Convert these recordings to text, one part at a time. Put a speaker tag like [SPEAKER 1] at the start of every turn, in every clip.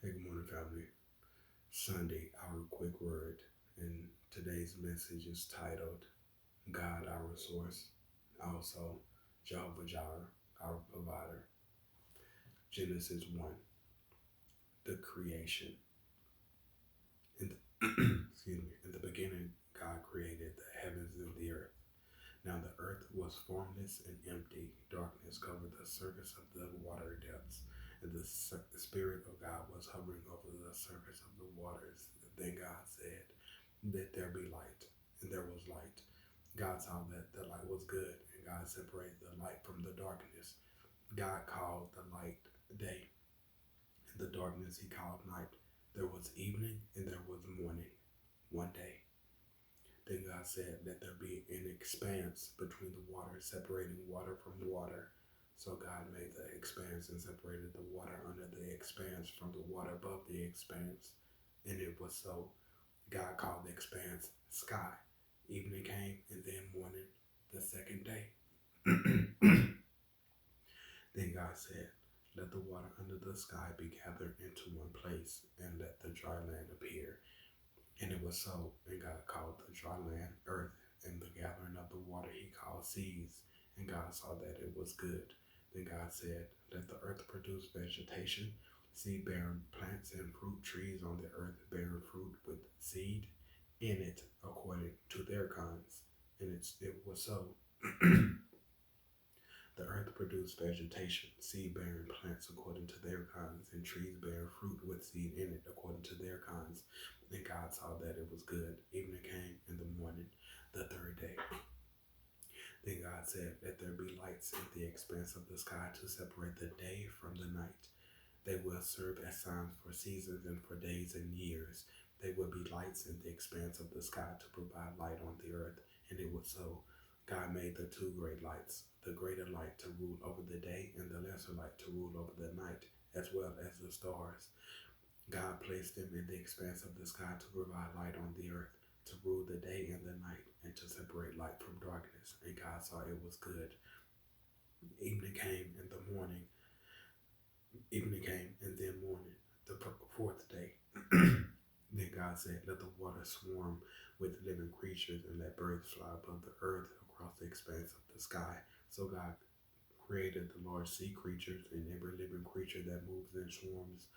[SPEAKER 1] Hey, good morning, family. Sunday, our quick word, and today's message is titled God, our source. Also, Jehovah Jireh, our provider. Genesis 1, the creation. In the, excuse me, in the beginning, God created the heavens and the earth. Now the earth was formless and empty. Darkness covered the surface of the water depths, and the Spirit of God was hovering over the surface of the waters. Then God said, "Let there be light," and there was light. God saw that the light was good, and God separated the light from the darkness. God called the light day, and the darkness he called night. There was evening, and there was morning, one day. Then God said, "Let there be an expanse between the waters, separating water from water." So God made the expanse and separated the water under the expanse from the water above the expanse. And it was so. God called the expanse sky. Evening came, and then morning, the second day. Then God said, "Let the water under the sky be gathered into one place, and let the dry land appear." And it was so. And God called the dry land earth, and the gathering of the water he called seas. And God saw that it was good. Then God said, "Let the earth produce vegetation, seed bearing plants, and fruit trees on the earth bearing fruit with seed in it according to their kinds." And it was so. The earth produced vegetation, seed bearing plants according to their kinds, and trees bearing fruit with seed in it according to their kinds. And God saw that it was good. Evening came in the morning, the third day. Then God said, "Let there be lights in the expanse of the sky to separate the day from the night. They will serve as signs for seasons and for days and years. They will be lights in the expanse of the sky to provide light on the earth." And it was so. God made the two great lights, the greater light to rule over the day, and the lesser light to rule over the night, as well as the stars. God placed them in the expanse of the sky to provide light on the earth, to rule the day and the night, and to separate light from darkness. And God saw it was good. Evening came in the morning. Evening came and then morning, the fourth day. Then God said, "Let the water swarm with living creatures, and let birds fly above the earth across the expanse of the sky." So God created the large sea creatures and every living creature that moves and swarms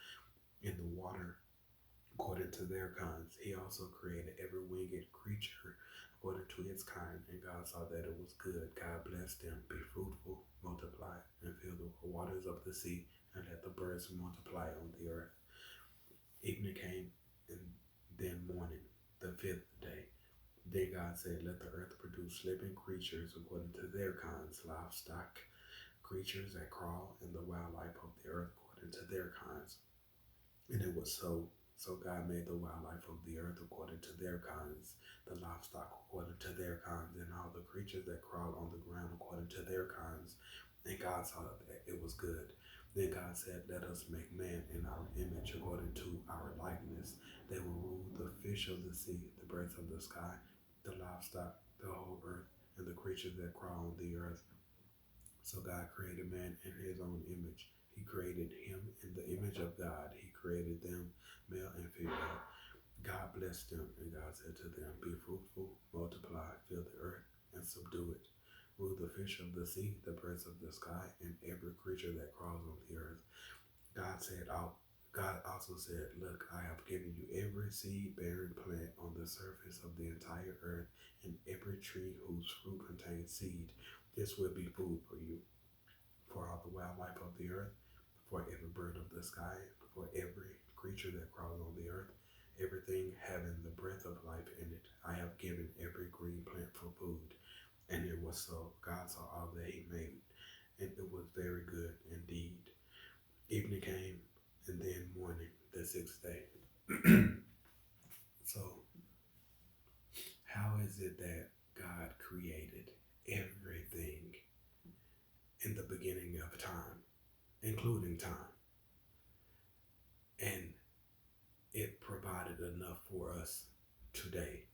[SPEAKER 1] in the water according to their kinds. He also created every winged creature according to its kind, and God saw that it was good. God blessed them. "Be fruitful, multiply, and fill the waters of the sea, and let the birds multiply on the earth." Evening came, and then morning, the fifth day. Then God said, "Let the earth produce living creatures according to their kinds, livestock, creatures that crawl, and the wildlife of the earth according to their kinds." And it was so. So God made the wildlife of the earth according to their kinds, the livestock according to their kinds, and all the creatures that crawl on the ground according to their kinds. And God saw that it was good. Then God said, "Let us make man in our image according to our likeness. They will rule the fish of the sea, the birds of the sky, the livestock, the whole earth, and the creatures that crawl on the earth." So God created man in his own image. He created him in the image of God. He created them, male and female. God blessed them, and God said to them, "Be fruitful, multiply, fill the earth, and subdue it. Rule the fish of the sea, the birds of the sky, and every creature that crawls on the earth." God said, God also said, "Look, I have given you every seed bearing plant on the surface of the entire earth, and every tree whose fruit contains seed. This will be food for you, for all the wildlife of the earth, for every bird of the sky, for every creature that crawls on the earth, everything having the breath of life in it. I have given every green plant for food." And it was so. God saw all that he made, and it was very good indeed. Evening came, and then morning, the sixth day. So, how is it that God created everything in the beginning of time, including time, and it provided enough for us today,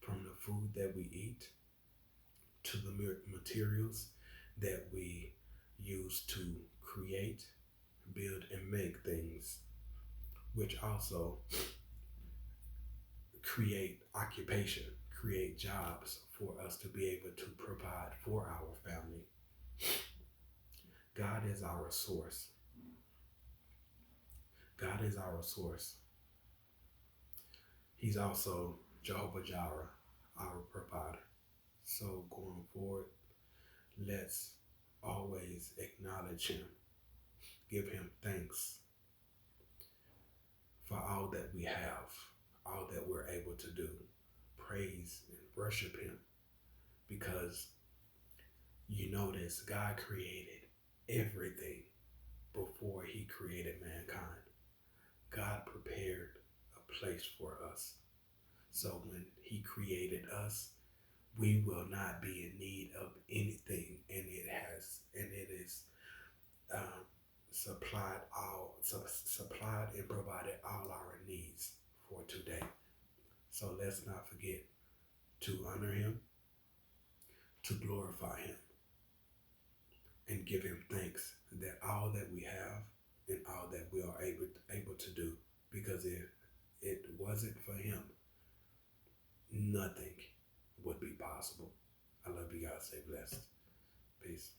[SPEAKER 1] from the food that we eat to the materials that we use to create, build, and make things? which also create occupation, create jobs for us to be able to provide for our family. God is our source. God is our source. He's also Jehovah Jireh, our provider. So going forward, let's always acknowledge him, give him thanks for all that we have, all that we're able to do. Praise and worship him, because you notice God created everything before he created mankind. God prepared a place for us. So when he created us, we will not be in need of anything, and it is um, supplied and provided all our needs for today. So let's not forget to honor him, to glorify him, and give him thanks that all that we have and all that we are able to do. Because if it wasn't for him, nothing would be possible. I love you guys. Stay blessed. Peace.